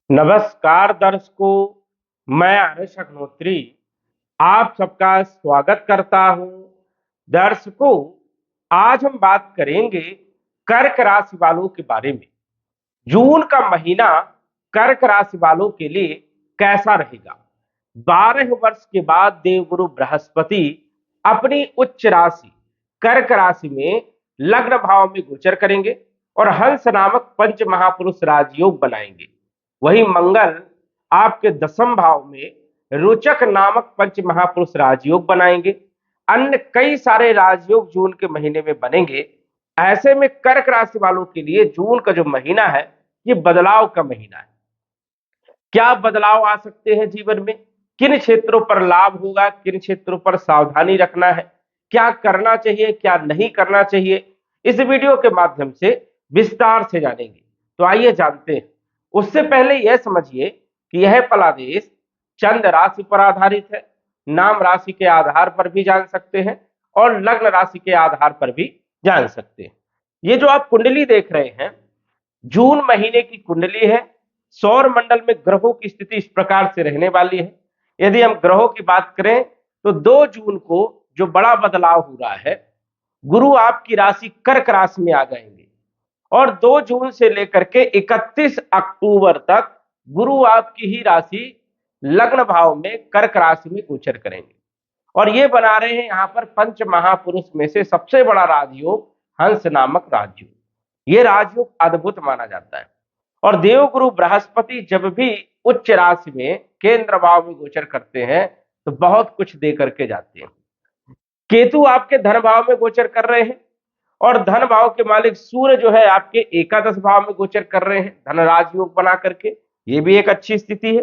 नमस्कार दर्शकों, मैं आर्यश अग्नोत्री आप सबका स्वागत करता हूं। दर्शकों, आज हम बात करेंगे कर्क राशि वालों के बारे में। जून का महीना कर्क राशि वालों के लिए कैसा रहेगा? 12 वर्ष के बाद देवगुरु बृहस्पति अपनी उच्च राशि कर्क राशि में लग्न भाव में गोचर करेंगे और हंस नामक पंच महापुरुष राजयोग बनाएंगे। वही मंगल आपके दसम भाव में रोचक नामक पंच महापुरुष राजयोग बनाएंगे। अन्य कई सारे राजयोग जून के महीने में बनेंगे। ऐसे में कर्क राशि वालों के लिए जून का जो महीना है, ये बदलाव का महीना है। क्या बदलाव आ सकते हैं जीवन में? किन क्षेत्रों पर लाभ होगा, किन क्षेत्रों पर सावधानी रखना है, क्या करना चाहिए, क्या नहीं करना चाहिए, इस वीडियो के माध्यम से विस्तार से जानेंगे। तो आइए जानते हैं। उससे पहले यह समझिए कि यह फलादेश चंद्र राशि पर आधारित है। नाम राशि के आधार पर भी जान सकते हैं और लग्न राशि के आधार पर भी जान सकते हैं। ये जो आप कुंडली देख रहे हैं, जून महीने की कुंडली है। सौर मंडल में ग्रहों की स्थिति इस प्रकार से रहने वाली है। यदि हम ग्रहों की बात करें तो 2 जून को जो बड़ा बदलाव हो रहा है, गुरु आपकी राशि कर्क राशि में आ जाएंगे और 2 जून से लेकर के 31 अक्टूबर तक गुरु आपकी ही राशि लग्न भाव में कर्क राशि में गोचर करेंगे और ये बना रहे हैं यहां पर पंच महापुरुष में से सबसे बड़ा राजयोग हंस नामक राजयोग। ये राजयोग अद्भुत माना जाता है और देवगुरु बृहस्पति जब भी उच्च राशि में केंद्र भाव में गोचर करते हैं तो बहुत कुछ दे करके जाते हैं। केतु आपके धन भाव में गोचर कर रहे हैं और धन भाव के मालिक सूर्य जो है आपके एकादश भाव में गोचर कर रहे हैं धन राजयोग बना करके। ये भी एक अच्छी स्थिति है।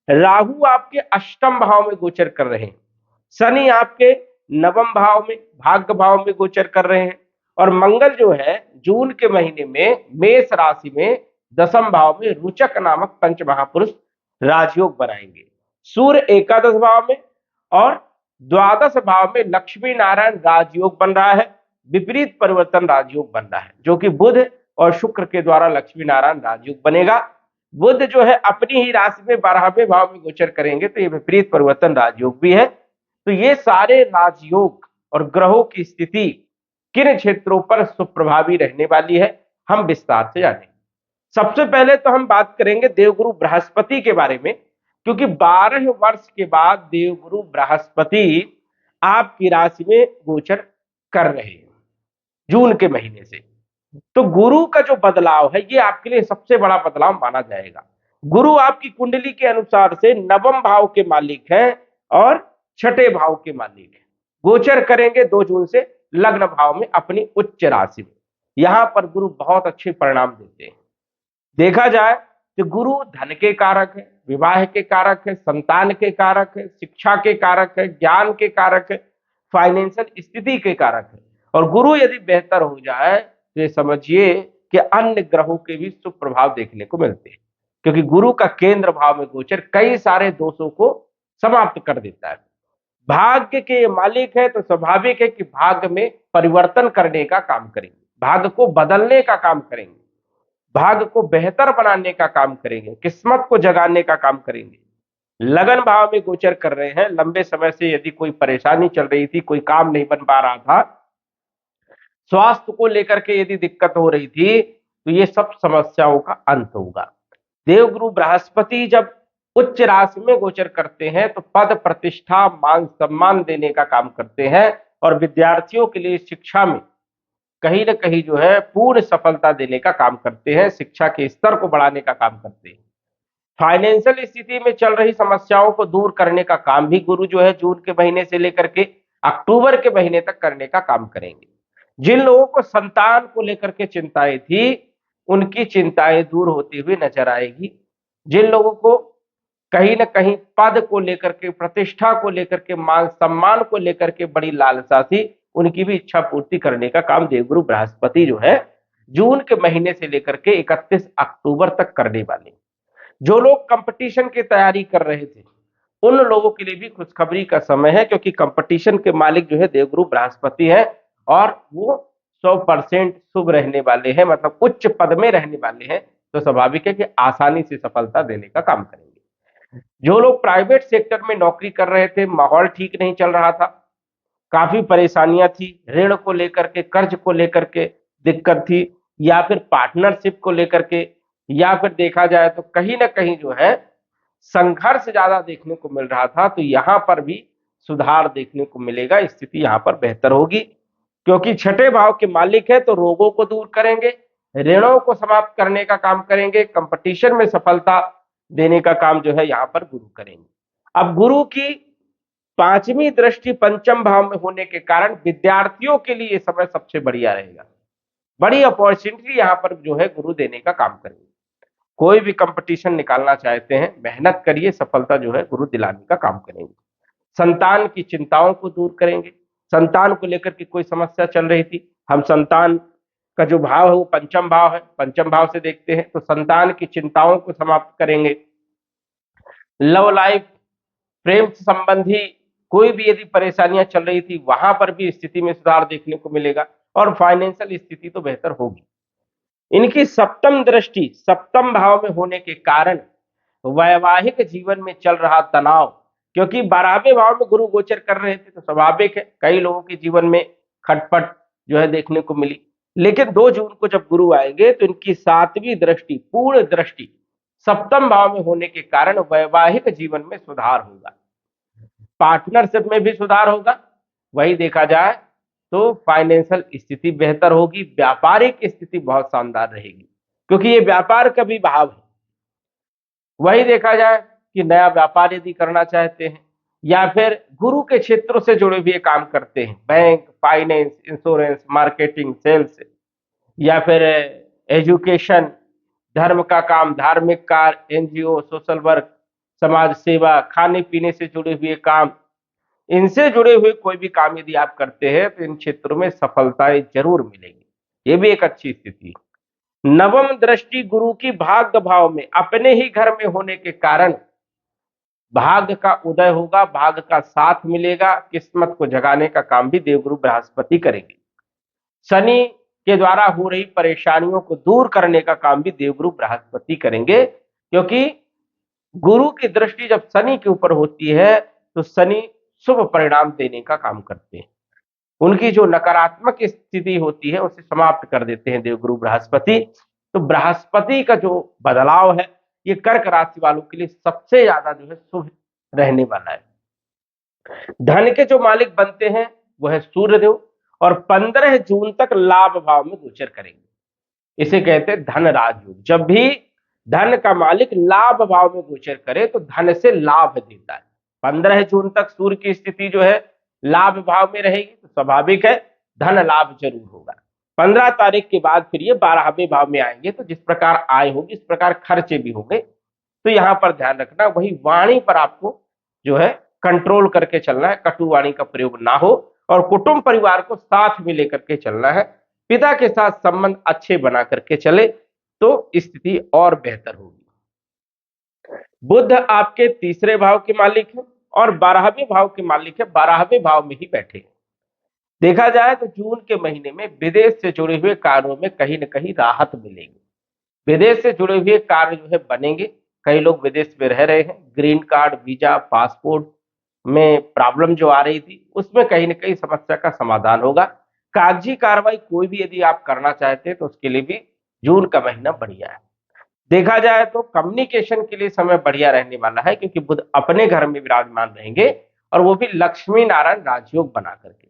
राहु आपके अष्टम भाव में गोचर कर रहे हैं। शनि आपके नवम भाव में भाग्य भाव में गोचर कर रहे हैं और मंगल जो है जून के महीने में मेष राशि में दसम भाव में रुचक नामक पंच महापुरुष राजयोग बनाएंगे। सूर्य एकादश भाव में और द्वादश भाव में लक्ष्मी नारायण राजयोग बन रहा है। विपरीत परिवर्तन राजयोग बन रहा है जो कि बुध और शुक्र के द्वारा लक्ष्मी नारायण राजयोग बनेगा। बुध जो है अपनी ही राशि में 12वें भाव में गोचर करेंगे तो ये विपरीत परिवर्तन राजयोग भी है। तो ये सारे राजयोग और ग्रहों की स्थिति किन क्षेत्रों पर सुप्रभावी रहने वाली है, हम विस्तार से जानेंगे। सबसे पहले तो हम बात करेंगे देवगुरु बृहस्पति के बारे में, क्योंकि 12 वर्ष के बाद देवगुरु बृहस्पति आपकी राशि में गोचर कर रहे हैं जून के महीने से। तो गुरु का जो बदलाव है ये आपके लिए सबसे बड़ा बदलाव माना जाएगा। गुरु आपकी कुंडली के अनुसार से नवम भाव के मालिक हैं और छठे भाव के मालिक हैं। गोचर करेंगे 2 जून से लग्न भाव में अपनी उच्च राशि में। यहां पर गुरु बहुत अच्छे परिणाम देते हैं। देखा जाए तो गुरु धन के कारक है, विवाह के कारक है, संतान के कारक है, शिक्षा के कारक है, ज्ञान के कारक है, फाइनेंशियल स्थिति के कारक है। और गुरु यदि बेहतर हो जाए तो ये समझिए कि अन्य ग्रहों के भी शुभ प्रभाव देखने को मिलते हैं, क्योंकि गुरु का केंद्र भाव में गोचर कई सारे दोषों को समाप्त कर देता है। भाग्य के मालिक है तो स्वाभाविक है कि भाग्य में परिवर्तन करने का काम करेंगे, भाग्य को बदलने का काम करेंगे, भाग्य को बेहतर बनाने का काम करेंगे, किस्मत को जगाने का काम करेंगे। लगन भाव में गोचर कर रहे हैं। लंबे समय से यदि कोई परेशानी चल रही थी, कोई काम नहीं बन पा रहा था, स्वास्थ्य को लेकर के यदि दिक्कत हो रही थी, तो ये सब समस्याओं का अंत होगा। देवगुरु बृहस्पति जब उच्च राशि में गोचर करते हैं तो पद प्रतिष्ठा मान सम्मान देने का काम करते हैं और विद्यार्थियों के लिए शिक्षा में कहीं ना कहीं जो है पूर्ण सफलता देने का काम करते हैं, शिक्षा के स्तर को बढ़ाने का काम करते हैं। फाइनेंशियल स्थिति में चल रही समस्याओं को दूर करने का काम भी गुरु जो है जून के महीने से लेकर के अक्टूबर के महीने तक करने का काम करेंगे। जिन लोगों को संतान को लेकर के चिंताएं थी, उनकी चिंताएं दूर होती हुई नजर आएगी। जिन लोगों को कहीं ना कहीं पद को लेकर के, प्रतिष्ठा को लेकर के, मान सम्मान को लेकर के बड़ी लालसा थी, उनकी भी इच्छा पूर्ति करने का काम देवगुरु बृहस्पति जो है जून के महीने से लेकर के 31 अक्टूबर तक करने वाले। जो लोग कंपटीशन की तैयारी कर रहे थे उन लोगों के लिए भी खुशखबरी का समय है, क्योंकि कंपटीशन के मालिक जो है देवगुरु बृहस्पति है और वो 100% शुभ रहने वाले हैं, मतलब उच्च पद में रहने वाले हैं तो स्वाभाविक है कि आसानी से सफलता देने का काम करेंगे। जो लोग प्राइवेट सेक्टर में नौकरी कर रहे थे, माहौल ठीक नहीं चल रहा था, काफी परेशानियां थी, ऋण को लेकर के, कर्ज को लेकर के दिक्कत थी, या फिर पार्टनरशिप को लेकर के, या फिर देखा जाए तो कहीं ना कहीं जो है संघर्ष ज्यादा देखने को मिल रहा था, तो यहां पर भी सुधार देखने को मिलेगा, स्थिति यहां पर बेहतर होगी। क्योंकि छठे भाव के मालिक है तो रोगों को दूर करेंगे, ऋणों को समाप्त करने का काम करेंगे, कंपटीशन में सफलता देने का काम जो है यहां पर गुरु करेंगे। अब गुरु की पांचवी दृष्टि पंचम भाव में होने के कारण विद्यार्थियों के लिए समय सबसे बढ़िया रहेगा। बड़ी अपॉर्चुनिटी यहां पर जो है गुरु देने का काम करेंगे। कोई भी कंपटीशन निकालना चाहते हैं, मेहनत करिए, सफलता जो है गुरु दिलाने का काम करेंगे। संतान की चिंताओं को दूर करेंगे। संतान को लेकर के कोई समस्या चल रही थी, हम संतान का जो भाव है वो पंचम भाव है, पंचम भाव से देखते हैं, तो संतान की चिंताओं को समाप्त करेंगे। लव लाइफ, प्रेम संबंधी कोई भी यदि परेशानियां चल रही थी, वहां पर भी स्थिति में सुधार देखने को मिलेगा, और फाइनेंशियल स्थिति तो बेहतर होगी। इनकी सप्तम दृष्टि सप्तम भाव में होने के कारण वैवाहिक जीवन में चल रहा तनाव, क्योंकि 12वें भाव में गुरु गोचर कर रहे थे, तो स्वाभाविक है कई लोगों के जीवन में खटपट जो है देखने को मिली। लेकिन 2 जून को जब गुरु आएंगे तो इनकी 7वीं दृष्टि, पूर्ण दृष्टि सप्तम भाव में होने के कारण वैवाहिक जीवन में सुधार होगा, पार्टनरशिप में भी सुधार होगा। वही देखा जाए तो फाइनेंशियल स्थिति बेहतर होगी, व्यापारिक स्थिति बहुत शानदार रहेगी, क्योंकि ये व्यापार का भी भाव है। वही देखा जाए कि नया व्यापार यदि करना चाहते हैं, या फिर गुरु के क्षेत्रों से जुड़े हुए काम करते हैं, bank, finance, insurance, marketing, sales, या फिर एजुकेशन, धर्म का काम, धार्मिक कार्य, एनजीओ, सोशल वर्क, समाज सेवा, खाने पीने से जुड़े हुए काम, इनसे जुड़े हुए कोई भी काम यदि आप करते हैं तो इन क्षेत्रों में सफलताएं जरूर मिलेंगी। ये भी एक अच्छी स्थिति है। नवम दृष्टि गुरु की भाग्य भाव में अपने ही घर में होने के कारण भाग्य का उदय होगा, भाग्य का साथ मिलेगा, किस्मत को जगाने का काम भी देवगुरु बृहस्पति करेंगे। शनि के द्वारा हो रही परेशानियों को दूर करने का काम भी देवगुरु बृहस्पति करेंगे, क्योंकि गुरु की दृष्टि जब शनि के ऊपर होती है तो शनि शुभ परिणाम देने का काम करते हैं, उनकी जो नकारात्मक स्थिति होती है उसे समाप्त कर देते हैं देवगुरु बृहस्पति। तो बृहस्पति का जो बदलाव है ये कर्क राशि वालों के लिए सबसे ज्यादा जो है शुभ रहने वाला है। धन के जो मालिक बनते हैं वह है सूर्यदेव, और 15 जून तक लाभ भाव में गोचर करेंगे। इसे कहते हैं धन राजयोग। जब भी धन का मालिक लाभ भाव में गोचर करे तो धन से लाभ देता है। 15 जून तक सूर्य की स्थिति जो है लाभ भाव में रहेगी, तो स्वाभाविक है धन लाभ जरूर होगा। 15 तारीख के बाद फिर ये 12वें भाव में आएंगे, तो जिस प्रकार आय होगी इस प्रकार खर्चे भी होंगे। तो यहां पर ध्यान रखना, वही वाणी पर आपको जो है कंट्रोल करके चलना है, कटु वाणी का प्रयोग ना हो, और कुटुंब परिवार को साथ में लेकर के चलना है। पिता के साथ संबंध अच्छे बना करके चले तो स्थिति और बेहतर होगी। बुध आपके तीसरे भाव के मालिक है और 12वें भाव के मालिक है, 12वें भाव में ही बैठे हैं। देखा जाए तो जून के महीने में विदेश से जुड़े हुए कार्यों में कहीं न कहीं राहत मिलेगी। विदेश से जुड़े हुए कार्य जो है बनेंगे। कई लोग विदेश में रह रहे हैं, ग्रीन कार्ड, वीजा, पासपोर्ट में प्रॉब्लम जो आ रही थी उसमें कहीं न कहीं समस्या का समाधान होगा। कागजी कार्रवाई कोई भी यदि आप करना चाहते हैं तो उसके लिए भी जून का महीना बढ़िया है। देखा जाए तो कम्युनिकेशन के लिए समय बढ़िया रहने वाला है, क्योंकि बुध अपने घर में विराजमान रहेंगे, और वो भी लक्ष्मी नारायण राजयोग बना करके।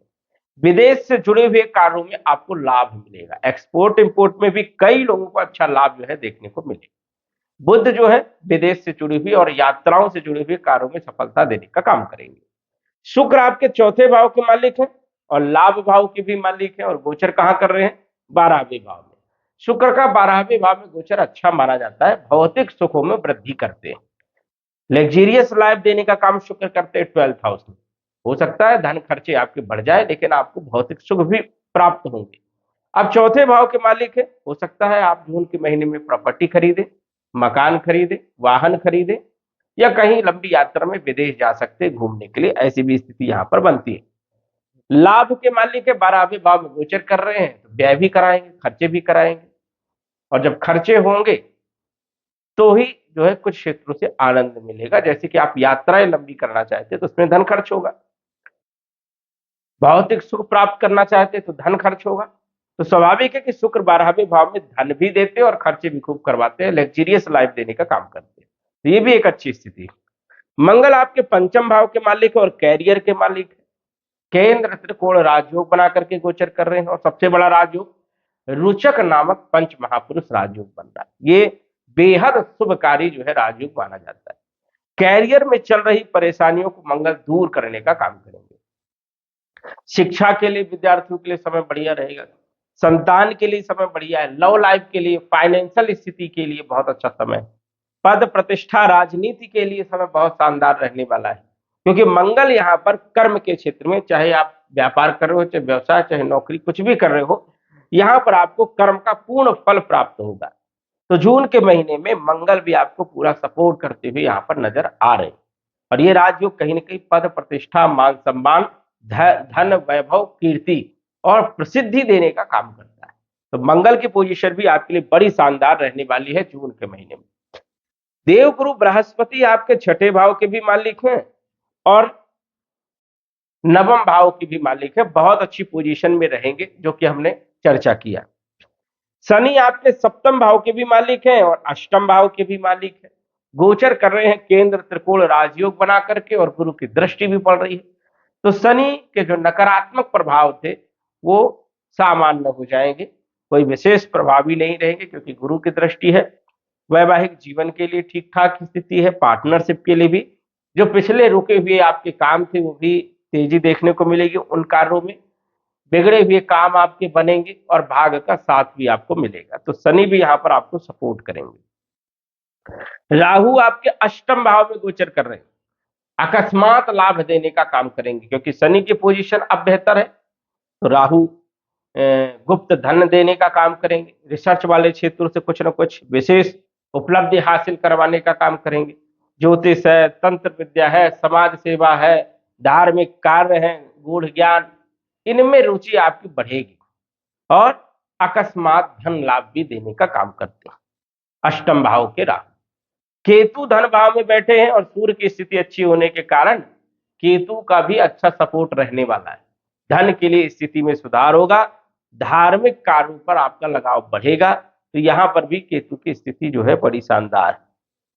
विदेश से जुड़े हुए कार्यों में आपको लाभ मिलेगा। एक्सपोर्ट इंपोर्ट में भी कई लोगों को अच्छा लाभ जो है देखने को मिलेगा। बुध जो है विदेश से जुड़ी हुई और यात्राओं से जुड़े हुए कार्यों में सफलता देने का काम करेंगे। शुक्र आपके चौथे भाव के मालिक हैं और लाभ भाव के भी मालिक हैं, और गोचर कहां कर रहे हैं? 12वें भाव में। शुक्र का 12वें भाव में गोचर अच्छा माना जाता है, भौतिक सुखों में वृद्धि करते हैं, लग्जरियस लाइफ देने का काम शुक्र करते हैं 12th हाउस में। हो सकता है धन खर्चे आपके बढ़ जाए, लेकिन आपको भौतिक सुख भी प्राप्त होंगे। अब चौथे भाव के मालिक है, हो सकता है आप जून के महीने में प्रॉपर्टी खरीदे, मकान खरीदे, वाहन खरीदे, या कहीं लंबी यात्रा में विदेश जा सकते हैं घूमने के लिए, ऐसी भी स्थिति यहां पर बनती है। लाभ के मालिक है 12वें भाव में गोचर कर रहे हैं, तो व्यय भी कराएंगे, खर्चे भी कराएंगे, और जब खर्चे होंगे तो ही जो है कुछ क्षेत्रों से आनंद मिलेगा। जैसे कि आप यात्राएं लंबी करना चाहते हैं तो उसमें धन खर्च होगा, भौतिक सुख प्राप्त करना चाहते हैं तो धन खर्च होगा। तो स्वाभाविक है कि शुक्र 12वें भाव में धन भी देते हैं और खर्चे भी खूब करवाते हैं, लग्जरियस लाइफ देने का काम करते हैं। तो ये भी एक अच्छी स्थिति है। मंगल आपके पंचम भाव के मालिक है और कैरियर के मालिक है। केंद्र त्रिकोण राजयोग बना करके गोचर कर रहे हैं और सबसे बड़ा राजयोग रुचक नामक पंच महापुरुष राजयोग बन रहा है। ये बेहद शुभकारी जो है राजयोग माना जाता है। कैरियर में चल रही परेशानियों को मंगल दूर करने का काम करेंगे। शिक्षा के लिए विद्यार्थियों के लिए समय बढ़िया रहेगा, संतान के लिए समय बढ़िया है, लव लाइफ के लिए, फाइनेंशियल स्थिति के लिए बहुत अच्छा समय है, पद प्रतिष्ठा राजनीति के लिए समय बहुत शानदार रहने वाला है। क्योंकि मंगल यहाँ पर कर्म के क्षेत्र में, चाहे आप व्यापार कर रहे हो, चाहे व्यवसाय, चाहे नौकरी, कुछ भी कर रहे हो, यहाँ पर आपको कर्म का पूर्ण फल प्राप्त होगा। तो जून के महीने में मंगल भी आपको पूरा सपोर्ट करते हुए यहाँ पर नजर आ रहे हैं। और ये राजयोग कहीं ना कहीं पद प्रतिष्ठा, मान सम्मान, धन, वैभव, कीर्ति और प्रसिद्धि देने का काम करता है। तो मंगल की पोजीशन भी आपके लिए बड़ी शानदार रहने वाली है जून के महीने में। देवगुरु बृहस्पति आपके छठे भाव के भी मालिक हैं और नवम भाव की भी मालिक है। बहुत अच्छी पोजीशन में रहेंगे, जो कि हमने चर्चा किया। शनि आपके सप्तम भाव के भी मालिक हैं और अष्टम भाव के भी मालिक है। गोचर कर रहे हैं केंद्र त्रिकोण राजयोग बना करके और गुरु की दृष्टि भी पड़ रही है। तो शनि के जो नकारात्मक प्रभाव थे वो सामान्य हो जाएंगे, कोई विशेष प्रभावी नहीं रहेंगे, क्योंकि गुरु की दृष्टि है। वैवाहिक जीवन के लिए ठीक ठाक स्थिति है। पार्टनरशिप के लिए भी जो पिछले रुके हुए आपके काम थे वो भी तेजी देखने को मिलेगी। उन कार्यों में बिगड़े हुए काम आपके बनेंगे और भाग का साथ भी आपको मिलेगा। तो शनि भी यहाँ पर आपको सपोर्ट करेंगे। राहु आपके अष्टम भाव में गोचर कर रहे हैं, अकस्मात लाभ देने का काम करेंगे, क्योंकि शनि की पोजीशन अब बेहतर है। तो राहु गुप्त धन देने का काम करेंगे। रिसर्च वाले क्षेत्रों से कुछ ना कुछ विशेष उपलब्धि हासिल करवाने का काम करेंगे। ज्योतिष है, तंत्र विद्या है, समाज सेवा है, धार्मिक कार्य है, गूढ़ ज्ञान, इनमें रुचि आपकी बढ़ेगी और अकस्मात धन लाभ भी देने का काम करते हैं। अष्टम भाव के राहु, केतु धन भाव में बैठे हैं और सूर्य की स्थिति अच्छी होने के कारण केतु का भी अच्छा सपोर्ट रहने वाला है। धन के लिए स्थिति में सुधार होगा, धार्मिक कार्यों पर आपका लगाव बढ़ेगा। तो यहां पर भी केतु की स्थिति जो है बड़ी शानदार है।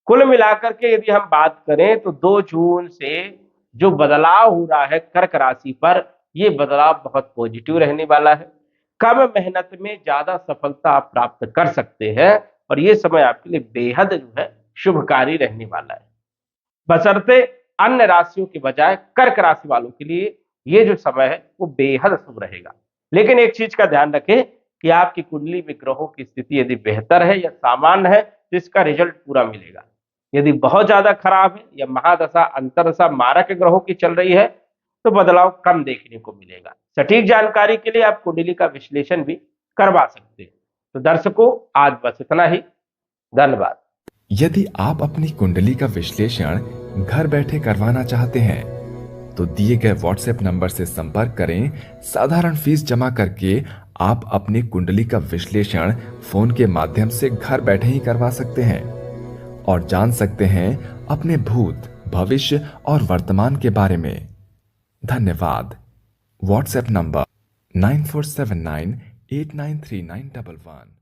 कुल मिलाकर के यदि हम बात करें तो 2 जून से जो बदलाव हो रहा है कर्क राशि पर, ये बदलाव बहुत पॉजिटिव रहने वाला है। कम मेहनत में ज्यादा सफलता आप प्राप्त कर सकते हैं और ये समय आपके लिए बेहद जो है शुभकारी रहने वाला है। बशर्ते अन्य राशियों के बजाय कर्क राशि वालों के लिए ये जो समय है वो बेहद शुभ रहेगा। लेकिन एक चीज का ध्यान रखें कि आपकी कुंडली में ग्रहों की स्थिति यदि बेहतर है या सामान्य है तो इसका रिजल्ट पूरा मिलेगा। यदि बहुत ज्यादा खराब है या महादशा, अंतरदशा, मारक ग्रहों की चल रही है तो बदलाव कम देखने को मिलेगा। सटीक जानकारी के लिए आप कुंडली का विश्लेषण भी करवा सकते हैं। तो दर्शकों, आज बस इतना ही। धन्यवाद। यदि आप अपनी कुंडली का विश्लेषण घर बैठे करवाना चाहते हैं तो दिए गए व्हाट्सएप नंबर से संपर्क करें। साधारण फीस जमा करके आप अपनी कुंडली का विश्लेषण फोन के माध्यम से घर बैठे ही करवा सकते हैं और जान सकते हैं अपने भूत, भविष्य और वर्तमान के बारे में। धन्यवाद। WhatsApp number 9479893911।